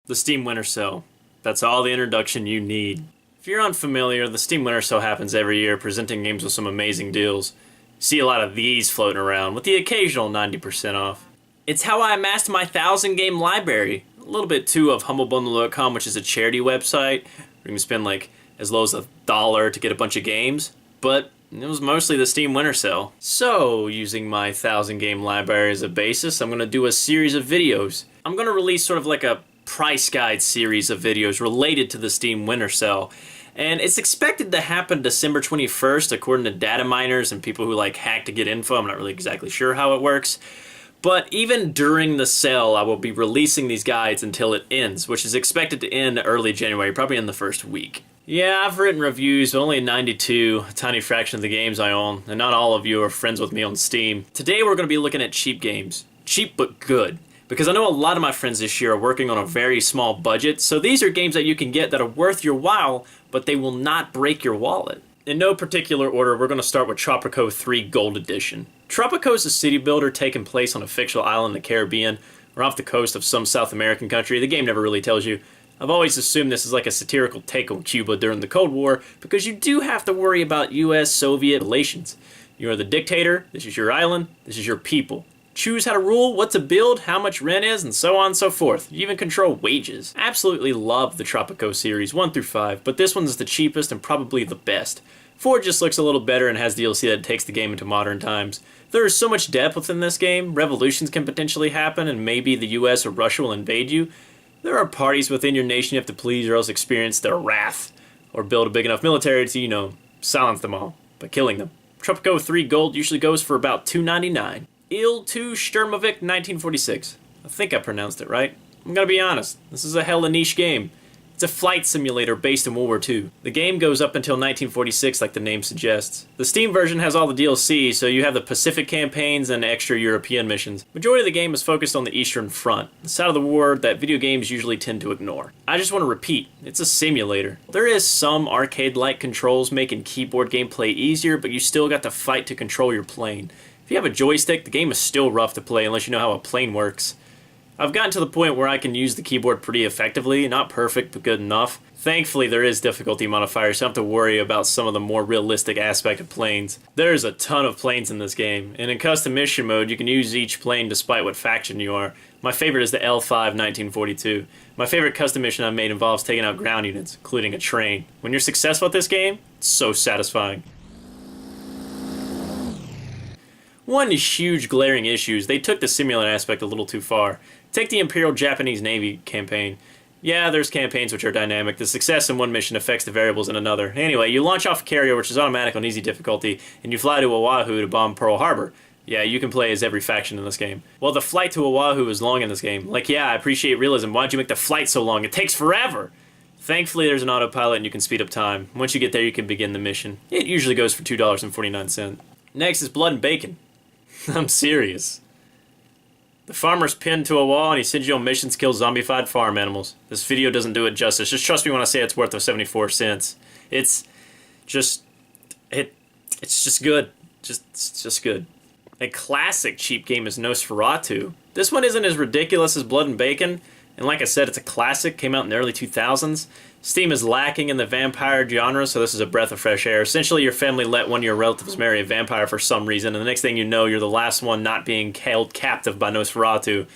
The Steam Winter Sale. That's all the introduction you need. If you're unfamiliar, the Steam Winter Sale happens every year, presenting games with some amazing deals. You see a lot of these floating around, with the occasional 90% off. It's how I amassed my 1,000-game library. A little bit too of HumbleBundle.com, which is a charity website, where you can spend like as low as $1 to get a bunch of games. But it was mostly the Steam Winter Sale. So, using my 1,000-game library as a basis, I'm going to do a series of videos. I'm going to release sort of like a price guide series of videos related to the Steam Winter Sale. And it's expected to happen December 21st, according to data miners and people who like hack to get info. I'm not really exactly sure how it works. But even during the sale, I will be releasing these guides until it ends, which is expected to end early January, probably in the first week. Yeah, I've written reviews, but only 92, a tiny fraction of the games I own, and not all of you are friends with me on Steam. Today we're going to be looking at cheap games. Cheap but good. Because I know a lot of my friends this year are working on a very small budget, so these are games that you can get that are worth your while, but they will not break your wallet. In no particular order, we're going to start with Tropico 3 Gold Edition. Tropico is a city builder taking place on a fictional island in the Caribbean, or off the coast of some South American country. The game never really tells you. I've always assumed this is like a satirical take on Cuba during the Cold War, because you do have to worry about US-Soviet relations. You are the dictator, this is your island, this is your people. Choose how to rule, what to build, how much rent is, and so on and so forth. You even control wages. I absolutely love the Tropico series, 1 through 5, but this one's the cheapest and probably the best. 4 just looks a little better and has DLC that takes the game into modern times. There is so much depth within this game, revolutions can potentially happen, and maybe the US or Russia will invade you. There are parties within your nation you have to please or else experience their wrath, or build a big enough military to, silence them all by killing them. Tropico 3 Gold usually goes for about $2.99. Il-2 Sturmovik 1946. I think I pronounced it right. I'm gonna be honest, this is a hella niche game. It's a flight simulator based in World War II. The game goes up until 1946 like the name suggests. The Steam version has all the DLC, so you have the Pacific campaigns and extra European missions. Majority of the game is focused on the Eastern Front, the side of the war that video games usually tend to ignore. I just want to repeat, it's a simulator. There is some arcade-like controls making keyboard gameplay easier, but you still got to fight to control your plane. If you have a joystick, the game is still rough to play unless you know how a plane works. I've gotten to the point where I can use the keyboard pretty effectively, not perfect, but good enough. Thankfully, there is difficulty modifiers, so I don't have to worry about some of the more realistic aspect of planes. There's a ton of planes in this game, and in custom mission mode, you can use each plane despite what faction you are. My favorite is the L5 1942. My favorite custom mission I've made involves taking out ground units, including a train. When you're successful at this game, it's so satisfying. One huge glaring issue is they took the simulator aspect a little too far. Take the Imperial Japanese Navy campaign. Yeah, there's campaigns which are dynamic. The success in one mission affects the variables in another. Anyway, you launch off a carrier which is automatic on easy difficulty, and you fly to Oahu to bomb Pearl Harbor. Yeah, you can play as every faction in this game. Well, the flight to Oahu is long in this game. Like, yeah, I appreciate realism. Why'd you make the flight so long? It takes forever! Thankfully, there's an autopilot and you can speed up time. Once you get there, you can begin the mission. It usually goes for $2.49. Next is Blood and Bacon. I'm serious. The farmer's pinned to a wall and he sends you on missions to kill zombified farm animals. This video doesn't do it justice. Just trust me when I say it's worth the 74 cents. It's just good. It's just good. A classic cheap game is Nosferatu. This one isn't as ridiculous as Blood and Bacon, and like I said, it's a classic, came out in the early 2000s. Steam is lacking in the vampire genre, so this is a breath of fresh air. Essentially, your family let one of your relatives marry a vampire for some reason, and the next thing you know, you're the last one not being held captive by Nosferatu.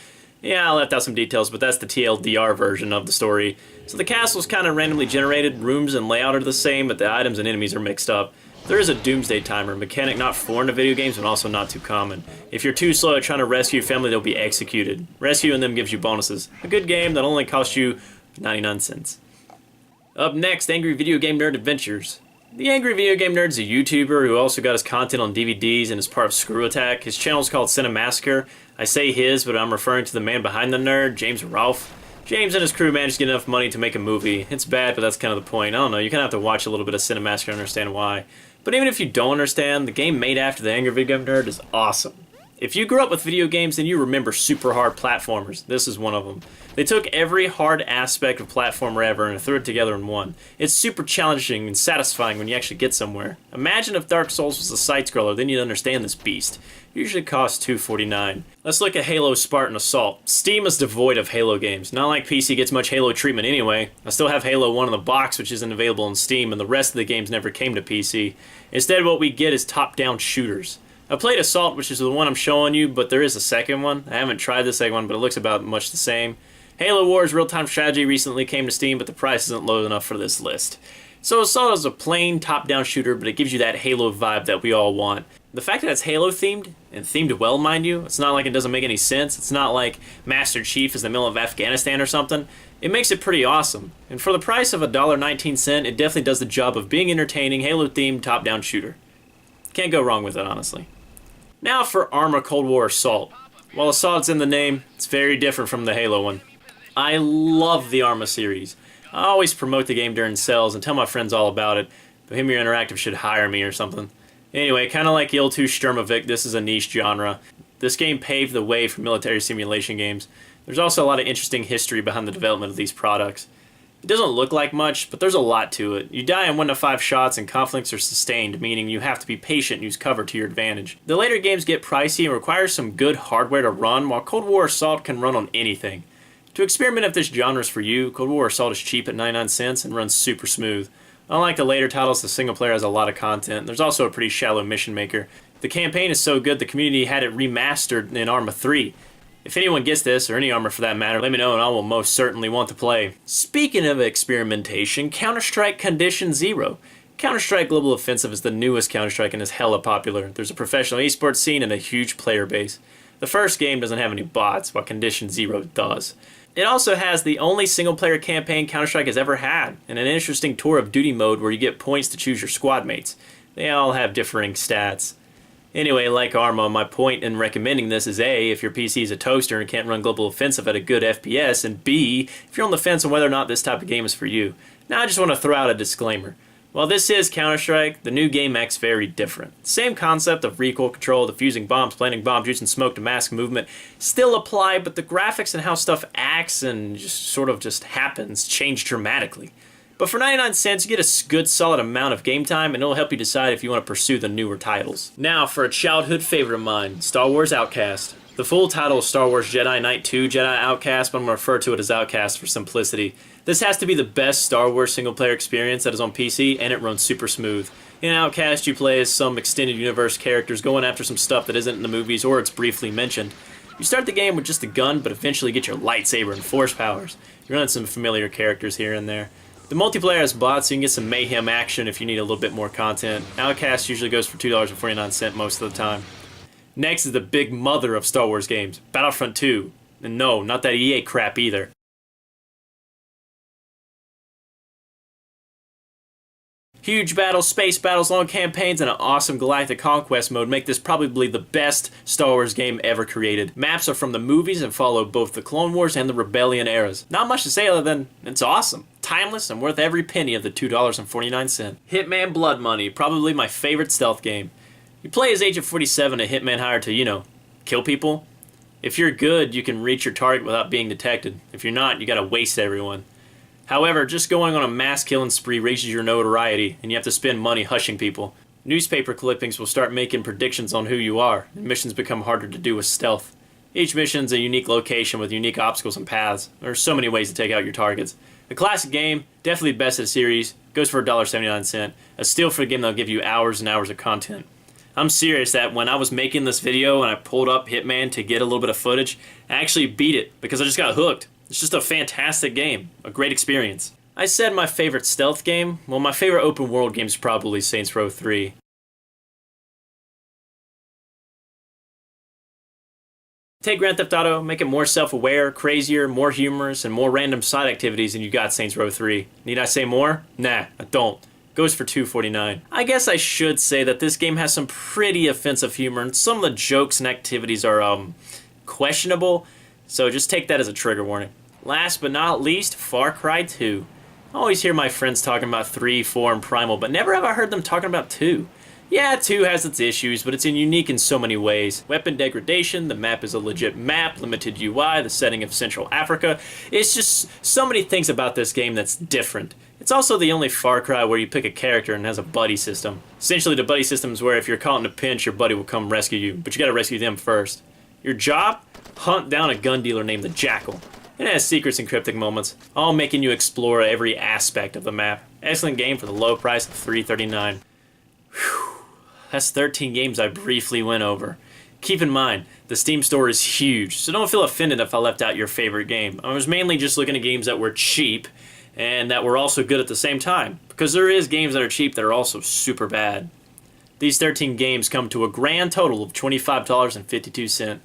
Yeah, I left out some details, but that's the TLDR version of the story. So the castle's kind of randomly generated, rooms and layout are the same, but the items and enemies are mixed up. There is a doomsday timer, mechanic not foreign to video games, but also not too common. If you're too slow at trying to rescue your family, they'll be executed. Rescuing them gives you bonuses. A good game that only costs you 99 cents. Up next, Angry Video Game Nerd Adventures. The Angry Video Game Nerd is a YouTuber who also got his content on DVDs and is part of Screw Attack. His channel is called Cinemassacre. I say his, but I'm referring to the man behind the nerd, James Rolfe. James and his crew managed to get enough money to make a movie. It's bad, but that's kind of the point. I don't know, you kind of have to watch a little bit of Cinemassacre to understand why. But even if you don't understand, the game made after the Angry Video Game Nerd is awesome. If you grew up with video games, then you remember super hard platformers. This is one of them. They took every hard aspect of platformer ever and threw it together in one. It's super challenging and satisfying when you actually get somewhere. Imagine if Dark Souls was a side-scroller, then you'd understand this beast. Usually costs $249. Let's look at Halo Spartan Assault. Steam is devoid of Halo games. Not like PC gets much Halo treatment anyway. I still have Halo 1 in the box, which isn't available on Steam, and the rest of the games never came to PC. Instead, what we get is top-down shooters. I played Assault, which is the one I'm showing you, but there is a second one. I haven't tried the second one, but it looks about much the same. Halo Wars Real-Time Strategy recently came to Steam, but the price isn't low enough for this list. So Assault is a plain top-down shooter, but it gives you that Halo vibe that we all want. The fact that it's Halo-themed, and themed well, mind you, it's not like it doesn't make any sense. It's not like Master Chief is in the middle of Afghanistan or something. It makes it pretty awesome. And for the price of $1.19, it definitely does the job of being entertaining, Halo-themed, top-down shooter. Can't go wrong with it, honestly. Now for Arma Cold War Assault. While Assault's in the name, it's very different from the Halo one. I love the Arma series. I always promote the game during sales and tell my friends all about it. Bohemia Interactive should hire me or something. Anyway, kind of like Il2 Sturmovik, this is a niche genre. This game paved the way for military simulation games. There's also a lot of interesting history behind the development of these products. It doesn't look like much, but there's a lot to it. You die in 1 to 5 shots and conflicts are sustained, meaning you have to be patient and use cover to your advantage. The later games get pricey and require some good hardware to run, while Cold War Assault can run on anything. To experiment if this genre is for you, Cold War Assault is cheap at 99 cents and runs super smooth. Unlike the later titles, the single player has a lot of content. There's also a pretty shallow mission maker. The campaign is so good the community had it remastered in Arma 3. If anyone gets this, or any Arma for that matter, let me know and I will most certainly want to play. Speaking of experimentation, Counter-Strike Condition Zero. Counter-Strike Global Offensive is the newest Counter-Strike and is hella popular. There's a professional esports scene and a huge player base. The first game doesn't have any bots, while Condition Zero does. It also has the only single-player campaign Counter-Strike has ever had, and an interesting tour of duty mode where you get points to choose your squad mates. They all have differing stats. Anyway, like Arma, my point in recommending this is A, if your PC is a toaster and can't run Global Offensive at a good FPS, and B, if you're on the fence on whether or not this type of game is for you. Now I just want to throw out a disclaimer. While this is Counter-Strike, the new game acts very different. Same concept of recoil control, defusing bombs, planting bombs, using smoke to mask movement still apply, but the graphics and how stuff acts and just sort of just happens change dramatically. But for 99 cents, you get a good solid amount of game time, and it'll help you decide if you want to pursue the newer titles. Now for a childhood favorite of mine, Star Wars Outcast. The full title is Star Wars Jedi Knight 2 Jedi Outcast, but I'm going to refer to it as Outcast for simplicity. This has to be the best Star Wars single-player experience that is on PC, and it runs super smooth. In Outcast, you play as some extended universe characters going after some stuff that isn't in the movies or it's briefly mentioned. You start the game with just a gun, but eventually get your lightsaber and force powers. You run some familiar characters here and there. The multiplayer has bots, so you can get some mayhem action if you need a little bit more content. Outcast usually goes for $2.49 most of the time. Next is the big mother of Star Wars games, Battlefront II. And no, not that EA crap either. Huge battles, space battles, long campaigns, and an awesome galactic conquest mode make this probably the best Star Wars game ever created. Maps are from the movies and follow both the Clone Wars and the Rebellion eras. Not much to say other than it's awesome, timeless, and worth every penny of the $2.49. Hitman Blood Money, probably my favorite stealth game. You play as Agent 47, a hitman hired to, kill people. If you're good, you can reach your target without being detected. If you're not, you gotta waste everyone. However, just going on a mass killing spree raises your notoriety, and you have to spend money hushing people. Newspaper clippings will start making predictions on who you are, and missions become harder to do with stealth. Each mission's a unique location with unique obstacles and paths. There are so many ways to take out your targets. A classic game, definitely best of the series, goes for $1.79. A steal for a game that'll give you hours and hours of content. I'm serious that when I was making this video and I pulled up Hitman to get a little bit of footage, I actually beat it because I just got hooked. It's just a fantastic game, a great experience. I said my favorite stealth game. Well, my favorite open world game is probably Saints Row 3. Take Grand Theft Auto, make it more self-aware, crazier, more humorous, and more random side activities than you got Saints Row 3. Need I say more? Nah, I don't. Goes for $2.49. I guess I should say that this game has some pretty offensive humor, and some of the jokes and activities are, questionable, so just take that as a trigger warning. Last but not least, Far Cry 2. I always hear my friends talking about 3, 4, and Primal, but never have I heard them talking about 2. Yeah, 2 has its issues, but it's unique in so many ways. Weapon degradation, the map is a legit map, limited UI, the setting of Central Africa. It's just so many things about this game that's different. It's also the only Far Cry where you pick a character and has a buddy system. Essentially, the buddy system is where if you're caught in a pinch, your buddy will come rescue you, but you gotta rescue them first. Your job? Hunt down a gun dealer named the Jackal. It has secrets and cryptic moments, all making you explore every aspect of the map. Excellent game for the low price of $3.39. Whew. That's 13 games I briefly went over. Keep in mind, the Steam store is huge, so don't feel offended if I left out your favorite game. I was mainly just looking at games that were cheap, and that were also good at the same time, because there is games that are cheap that are also super bad. These 13 games come to a grand total of $25.52.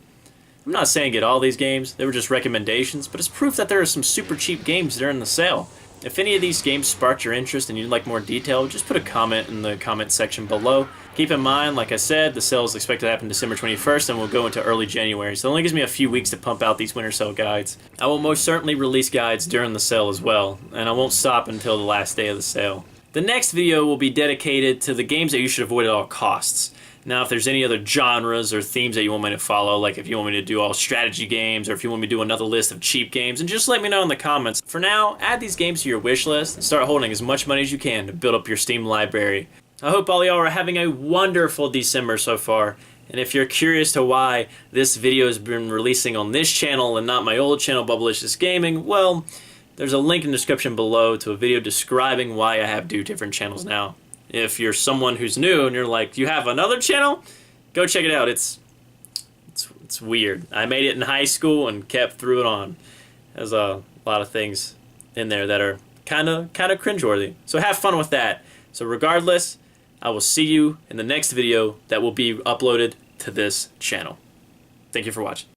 I'm not saying get all these games, they were just recommendations, but it's proof that there are some super cheap games during the sale. If any of these games sparked your interest and you'd like more detail, just put a comment in the comment section below. Keep in mind, like I said, the sale is expected to happen December 21st and will go into early January, so it only gives me a few weeks to pump out these winter sale guides. I will most certainly release guides during the sale as well, and I won't stop until the last day of the sale. The next video will be dedicated to the games that you should avoid at all costs. Now, if there's any other genres or themes that you want me to follow, like if you want me to do all strategy games, or if you want me to do another list of cheap games, and just let me know in the comments. For now, add these games to your wish list and start holding as much money as you can to build up your Steam library. I hope all y'all are having a wonderful December so far, and if you're curious to why this video has been releasing on this channel and not my old channel, Bubbalicious Gaming, well, there's a link in the description below to a video describing why I have two different channels now. If you're someone who's new and you're like, you have another channel? Go check it out. It's weird. I made it in high school and kept through it on. There's a lot of things in there that are kind of cringeworthy. So have fun with that. So regardless, I will see you in the next video that will be uploaded to this channel. Thank you for watching.